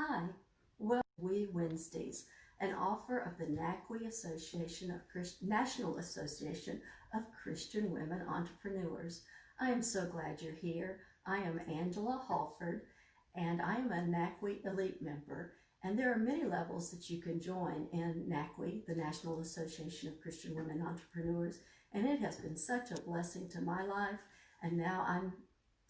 Hi, well, We Wednesdays, an offer of the National Association of Christian Women Entrepreneurs. I am so glad you're here. I am Angela Hallford, and I am a NACWE Elite member. And there are many levels that you can join in NACWE, the National Association of Christian Women Entrepreneurs. And it has been such a blessing to my life. And now I'm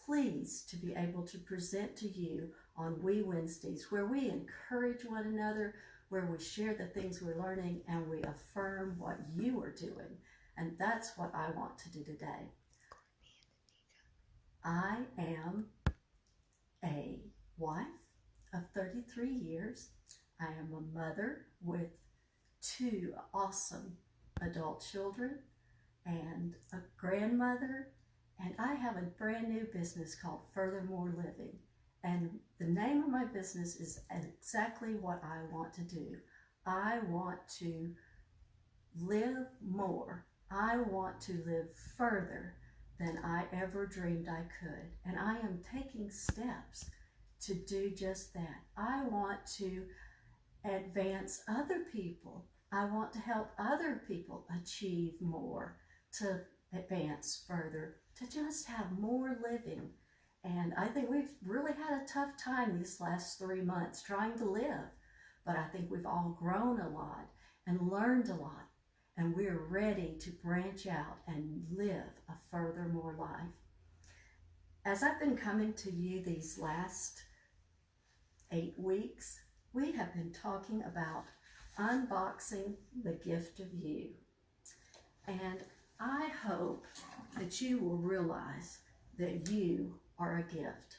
pleased to be able to present to you on We Wednesdays, where we encourage one another, where we share the things we're learning, and we affirm what you are doing. And that's what I want to do today. I am a wife of 33 years. I am a mother with 2 awesome adult children and a grandmother. And I have a brand new business called FurtherMoreLiving. And the name of my business is exactly what I want to do. I want to live more. I want to live further than I ever dreamed I could. And I am taking steps to do just that. I want to advance other people. I want to help other people achieve more, to advance further, to just have more living. And I think we've really had a tough time these last 3 months trying to live, but I think we've all grown a lot and learned a lot, and we're ready to branch out and live a furthermore life. As I've been coming to you these last 8 weeks, we have been talking about unboxing the gift of you. And I hope that you will realize that you are a gift.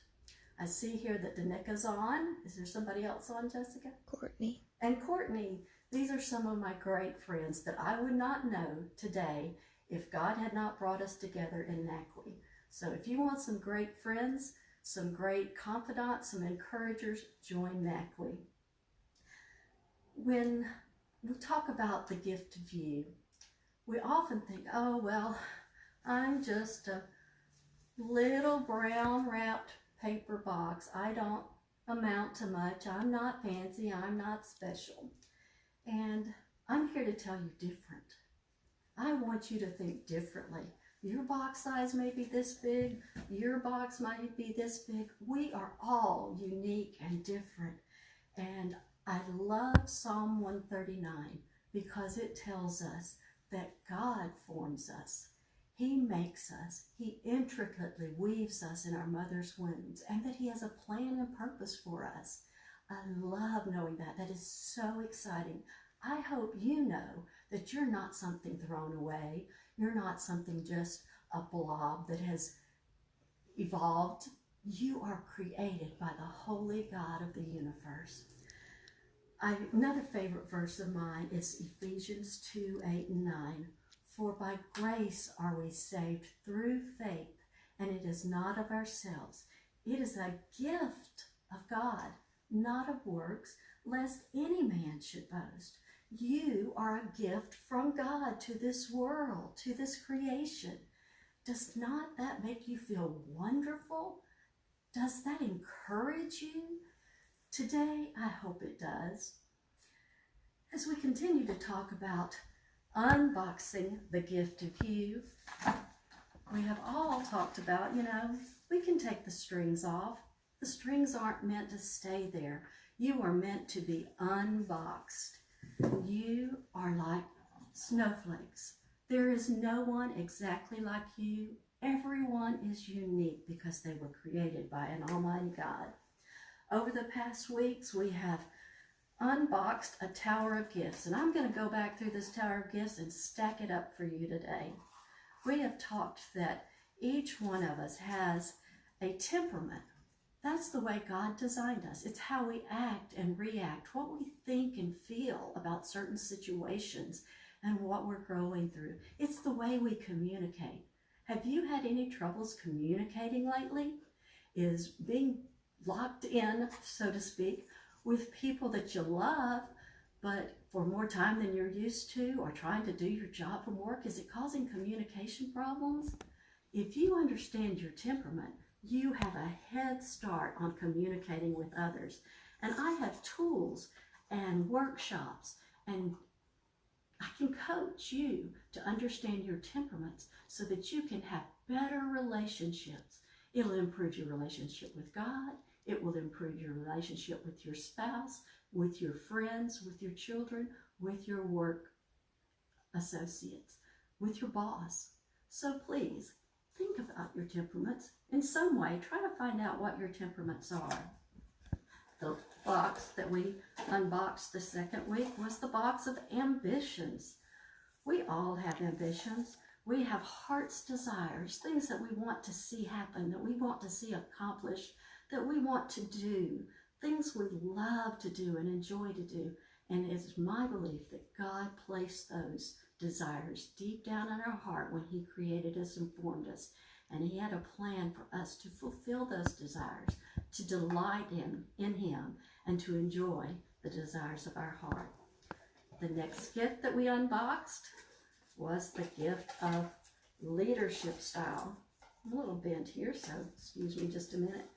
I see here that Danika's on. Is there somebody else on, Jessica? Courtney. And Courtney. These are some of my great friends that I would not know today if God had not brought us together in NACWE. So if you want some great friends, some great confidants, some encouragers, join NACWE. When we talk about the gift of you, we often think, oh, well, I'm just a little brown wrapped paper box. I don't amount to much. I'm not fancy. I'm not special. And I'm here to tell you different. I want you to think differently. Your box size may be this big. Your box might be this big. We are all unique and different. And I love Psalm 139 because it tells us that God forms us. He makes us. He intricately weaves us in our mother's wombs, and that He has a plan and purpose for us. I love knowing that. That is so exciting. I hope you know that you're not something thrown away. You're not something just a blob that has evolved. You are created by the holy God of the universe. Another favorite verse of mine is Ephesians 2:8-9. For by grace are we saved through faith, and it is not of ourselves. It is a gift of God, not of works, lest any man should boast. You are a gift from God to this world, to this creation. Does not that make you feel wonderful? Does that encourage you? Today, I hope it does. As we continue to talk about unboxing the gift of you, we have all talked about, we can take the strings off. The strings aren't meant to stay there. You are meant to be unboxed. You are like snowflakes. There is no one exactly like you. Everyone is unique because they were created by an almighty God. Over the past weeks, we have unboxed a tower of gifts, and I'm going to go back through this tower of gifts and stack it up for you today. We have talked that each one of us has a temperament. That's the way God designed us. It's how we act and react, what we think and feel about certain situations and what we're going through. It's the way we communicate. Have you had any troubles communicating lately? Is being locked in, so to speak, with people that you love, but for more time than you're used to, or trying to do your job from work, is it causing communication problems? If you understand your temperament, you have a head start on communicating with others. And I have tools and workshops, and I can coach you to understand your temperaments so that you can have better relationships. It'll improve your relationship with God. It will improve your relationship with your spouse, with your friends, with your children, with your work associates, with your boss. So please, think about your temperaments in some way. Try to find out what your temperaments are. The box that we unboxed the second week was the box of ambitions. We all have ambitions. We have heart's desires, things that we want to see happen, that we want to see accomplished, that we want to do, things we love to do and enjoy to do. And it's my belief that God placed those desires deep down in our heart when He created us and formed us. And He had a plan for us to fulfill those desires, to delight in Him, and to enjoy the desires of our heart. The next gift that we unboxed was the gift of leadership style. I'm a little bent here, so excuse me just a minute.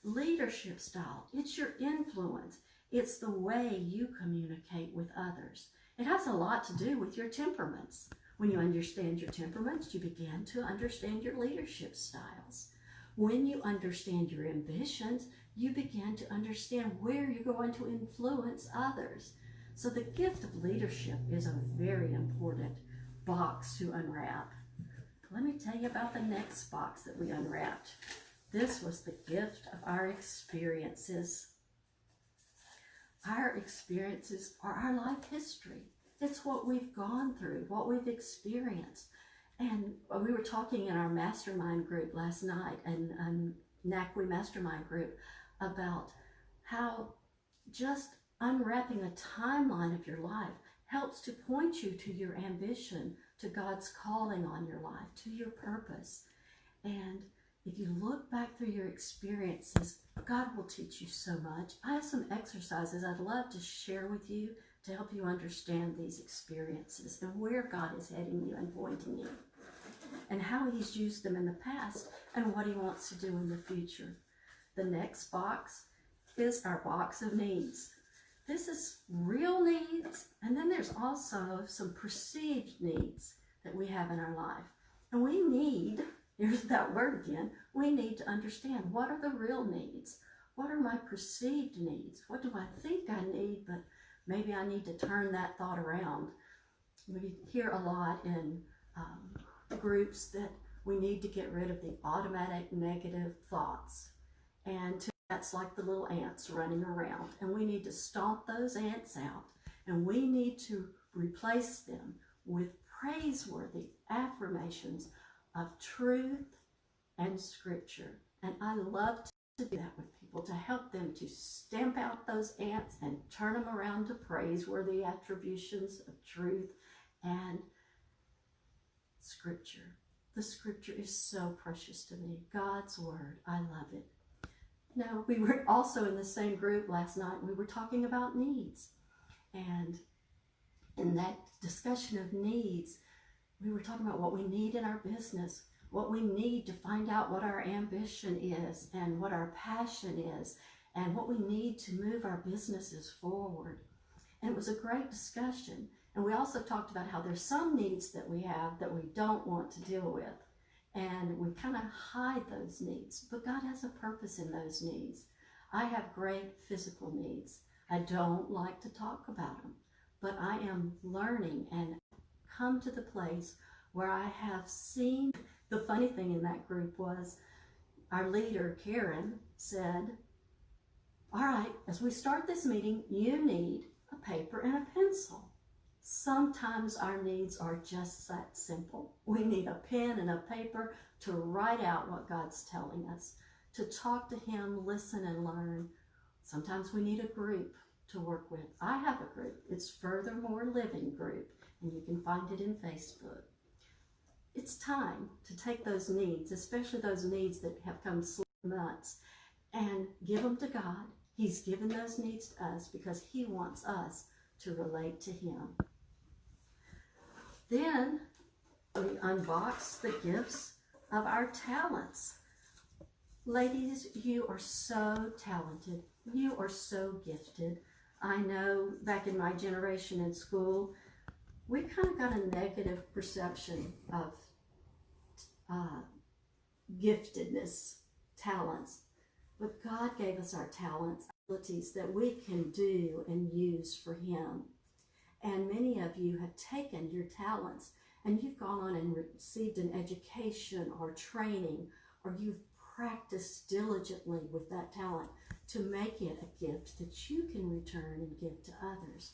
Leadership style, it's your influence. It's the way you communicate with others. It has a lot to do with your temperaments. When you understand your temperaments, you begin to understand your leadership styles. When you understand your ambitions, you begin to understand where you're going to influence others. So the gift of leadership is a very important box to unwrap. Let me tell you about the next box that we unwrapped. This was the gift of our experiences. Our experiences are our life history. It's what we've gone through, what we've experienced. And we were talking in our mastermind group last night, and NACWE mastermind group, about how just unwrapping a timeline of your life helps to point you to your ambition, to God's calling on your life, to your purpose. And if you look back through your experiences, God will teach you so much. I have some exercises I'd love to share with you to help you understand these experiences and where God is heading you and pointing you, and how He's used them in the past and what He wants to do in the future. The next box is our box of needs. This is real needs, and then there's also some perceived needs that we have in our life. And we need, here's that word again, we need to understand, what are the real needs? What are my perceived needs? What do I think I need, but maybe I need to turn that thought around? We hear a lot in groups that we need to get rid of the automatic negative thoughts. And that's like the little ants running around. And we need to stomp those ants out. And we need to replace them with praiseworthy affirmations of truth and scripture. And I love to do that with people, to help them to stamp out those ants and turn them around to praiseworthy attributions of truth and scripture. The scripture is so precious to me. God's word, I love it. Now, we were also in the same group last night. We were talking about needs. And in that discussion of needs, we were talking about what we need in our business, what we need to find out what our ambition is and what our passion is, and what we need to move our businesses forward. And it was a great discussion. And we also talked about how there's some needs that we have that we don't want to deal with. And we kind of hide those needs, but God has a purpose in those needs. I have great physical needs. I don't like to talk about them, but I am learning and come to the place where I have seen. The funny thing in that group was our leader, Karen, said, all right, as we start this meeting, you need a paper and a pencil. Sometimes our needs are just that simple. We need a pen and a paper to write out what God's telling us, to talk to Him, listen and learn. Sometimes we need a group to work with. I have a group. It's FurtherMoreLiving group, and you can find it in Facebook. It's time to take those needs, especially those needs that have come slow months, and give them to God. He's given those needs to us because He wants us to relate to Him. Then we unbox the gifts of our talents. Ladies, you are so talented. You are so gifted. I know back in my generation in school, we kind of got a negative perception of uh, giftedness, talents. But God gave us our talents, abilities that we can do and use for Him. And many of you have taken your talents and you've gone on and received an education or training, or you've practiced diligently with that talent to make it a gift that you can return and give to others.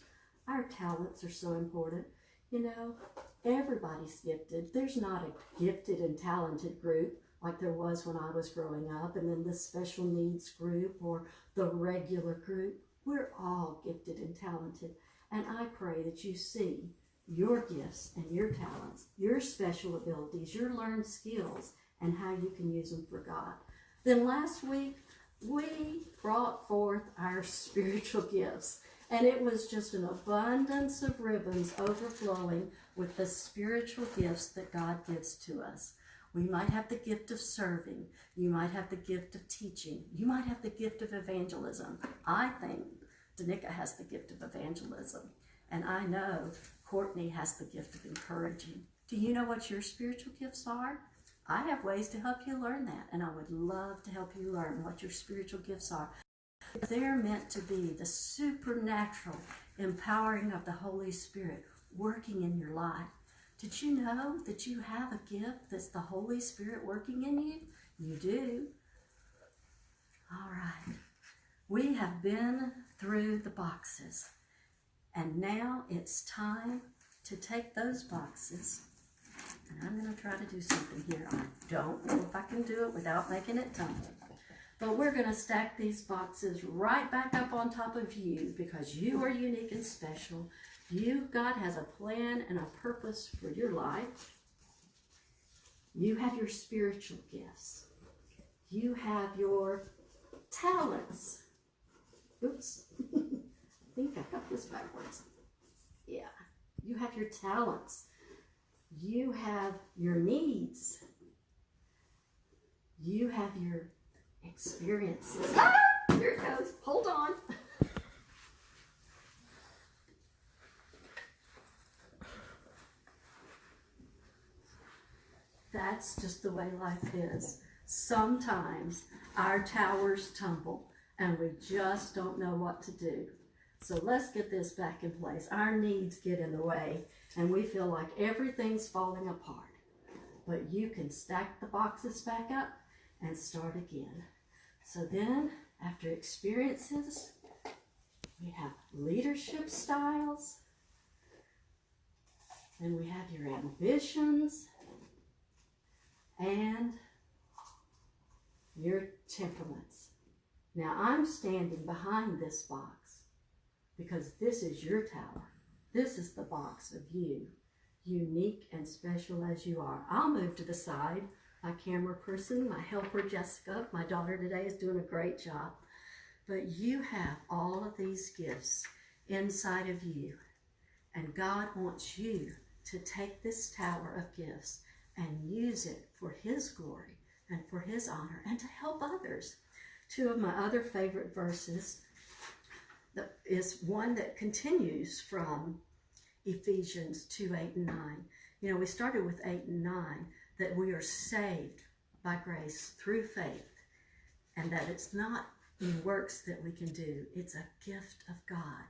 Our talents are so important. You know, everybody's gifted. There's not a gifted and talented group like there was when I was growing up, and then the special needs group or the regular group. We're all gifted and talented. And I pray that you see your gifts and your talents, your special abilities, your learned skills, and how you can use them for God. Then last week, we brought forth our spiritual gifts. And it was just an abundance of ribbons overflowing with the spiritual gifts that God gives to us. We might have the gift of serving. You might have the gift of teaching. You might have the gift of evangelism. I think Danica has the gift of evangelism. And I know Courtney has the gift of encouraging. Do you know what your spiritual gifts are? I have ways to help you learn that. And I would love to help you learn what your spiritual gifts are. They're meant to be the supernatural empowering of the Holy Spirit working in your life. Did you know that you have a gift that's the Holy Spirit working in you? You do. All right. We have been through the boxes, and now it's time to take those boxes, and I'm going to try to do something here. I don't know if I can do it without making it tumble. But we're going to stack these boxes right back up on top of you because you are unique and special. God has a plan and a purpose for your life. You have your spiritual gifts. You have your talents. Oops. I think I got this backwards. Yeah. You have your talents. You have your needs. You have your experiences. Ah! Here it goes. Hold on. That's just the way life is. Sometimes our towers tumble and we just don't know what to do. So let's get this back in place. Our needs get in the way and we feel like everything's falling apart. But you can stack the boxes back up and start again. So then, after experiences, we have leadership styles, and we have your ambitions, and your temperaments. Now, I'm standing behind this box because this is your tower. This is the box of you, unique and special as you are. I'll move to the side. My camera person, my helper Jessica, my daughter today is doing a great job. But you have all of these gifts inside of you. And God wants you to take this tower of gifts and use it for His glory and for His honor and to help others. Two of my other favorite verses is one that continues from Ephesians 2, 8, and 9. You know, we started with 8 and 9. That we are saved by grace through faith, and that it's not in works that we can do. It's a gift of God.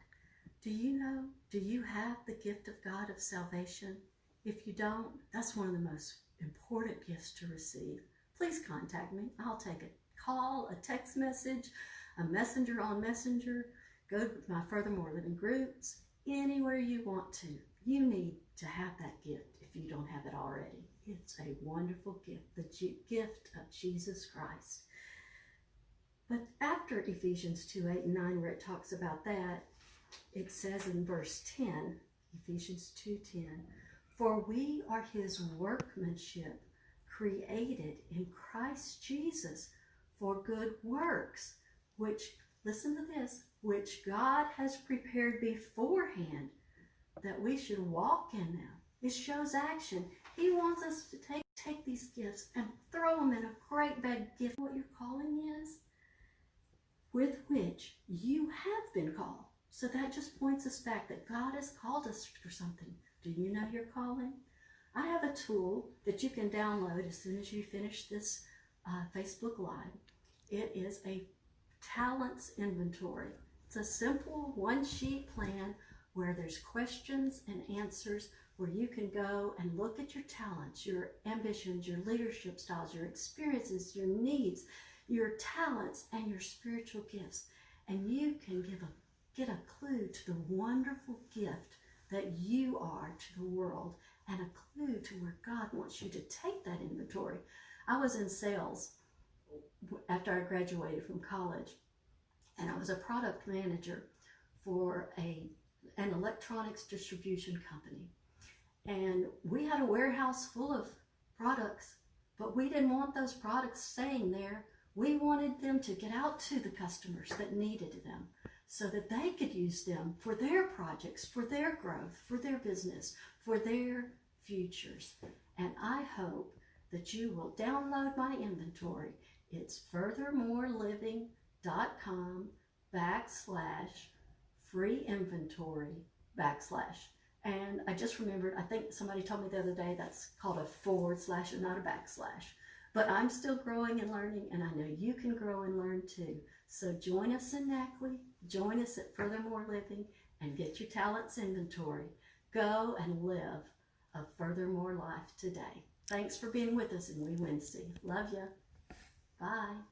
Do you know? Do you have the gift of God of salvation? If you don't, that's one of the most important gifts to receive. Please contact me. I'll take a call, a text message, a messenger on Messenger. Go to my FurtherMoreLiving groups, anywhere you want to. You need to have that gift if you don't have it already. It's a wonderful gift, the gift of Jesus Christ. But after Ephesians 2, 8, and 9, where it talks about that, it says in verse 10, Ephesians 2:10, for we are His workmanship, created in Christ Jesus for good works, which, listen to this, which God has prepared beforehand that we should walk in them. It shows action. He wants us to take these gifts and throw them in a great big gift. What your calling is? with which you have been called. So that just points us back that God has called us for something. Do you know your calling? I have a tool that you can download as soon as you finish this Facebook Live. It is a talents inventory. It's a simple one-sheet plan where there's questions and answers where you can go and look at your talents, your ambitions, your leadership styles, your experiences, your needs, your talents, and your spiritual gifts. And you can get a clue to the wonderful gift that you are to the world and a clue to where God wants you to take that inventory. I was in sales after I graduated from college, and I was a product manager for an electronics distribution company. And we had a warehouse full of products, but we didn't want those products staying there. We wanted them to get out to the customers that needed them so that they could use them for their projects, for their growth, for their business, for their futures. And I hope that you will download my inventory. It's FurtherMoreLiving.com/free inventory / And I just remembered, I think somebody told me the other day that's called a / and not a /. But I'm still growing and learning, and I know you can grow and learn too. So join us in NACWE, join us at Furthermore Living, and get your talents inventory. Go and live a furthermore life today. Thanks for being with us in Wee Wednesday. Love ya. Bye.